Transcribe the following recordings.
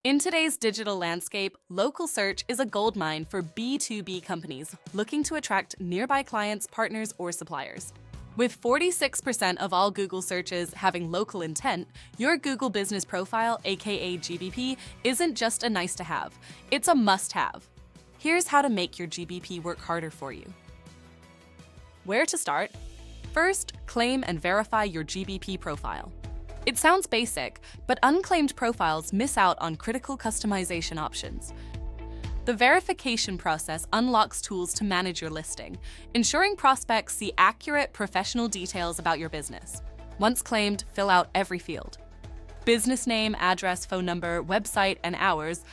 In today's digital landscape, local search is a goldmine for B2B companies looking to attract nearby clients, partners, or suppliers. With 46% of all Google searches having local intent, your Google Business Profile, aka GBP, isn't just a nice to have, it's a must-have. Here's how to make your GBP work harder for you. Where to start? First, claim and verify your GBP profile. It sounds basic, but unclaimed profiles miss out on critical customization options. The verification process unlocks tools to manage your listing, ensuring prospects see accurate, professional details about your business. Once claimed, fill out every field: business name, address, phone number, website, and hours.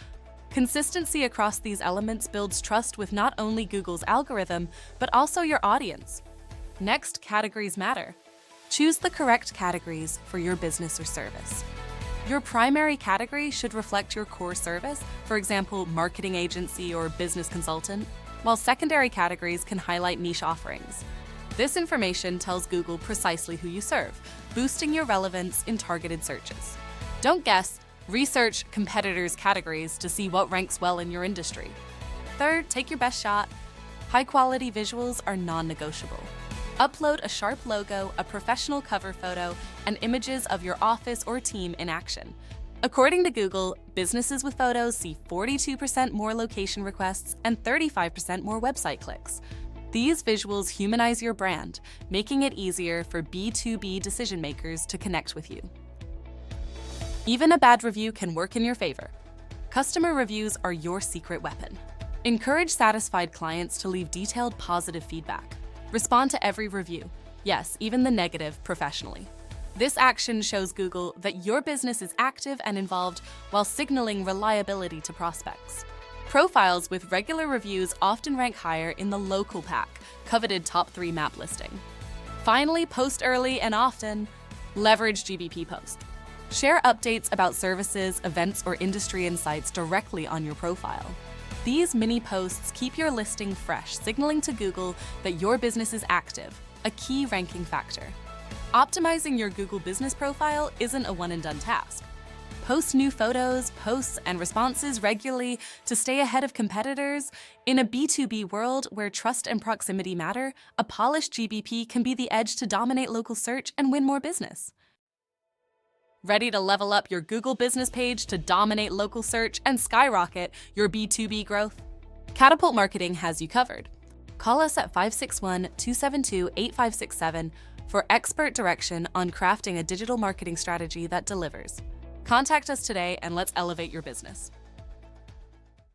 Consistency across these elements builds trust with not only Google's algorithm, but also your audience. Next, categories matter. Choose the correct categories for your business or service. Your primary category should reflect your core service, for example, marketing agency or business consultant, while secondary categories can highlight niche offerings. This information tells Google precisely who you serve, boosting your relevance in targeted searches. Don't guess, research competitors' categories to see what ranks well in your industry. Third, take your best shot. High-quality visuals are non-negotiable. Upload a sharp logo, a professional cover photo, and images of your office or team in action. According to Google, businesses with photos see 42% more location requests and 35% more website clicks. These visuals humanize your brand, making it easier for B2B decision makers to connect with you. Even a bad review can work in your favor. Customer reviews are your secret weapon. Encourage satisfied clients to leave detailed positive feedback. Respond to every review, yes, even the negative, professionally. This action shows Google that your business is active and involved while signaling reliability to prospects. Profiles with regular reviews often rank higher in the local pack, coveted top 3 map listing. Finally, post early and often. Leverage GBP post. Share updates about services, events, or industry insights directly on your profile. These mini posts keep your listing fresh, signaling to Google that your business is active, a key ranking factor. Optimizing your Google Business Profile isn't a one-and-done task. Post new photos, posts, and responses regularly to stay ahead of competitors. In a B2B world where trust and proximity matter, a polished GBP can be the edge to dominate local search and win more business. Ready to level up your Google business page to dominate local search and skyrocket your B2B growth? Catapult Marketing has you covered. Call us at 561-272-8567 for expert direction on crafting a digital marketing strategy that delivers. Contact us today and let's elevate your business.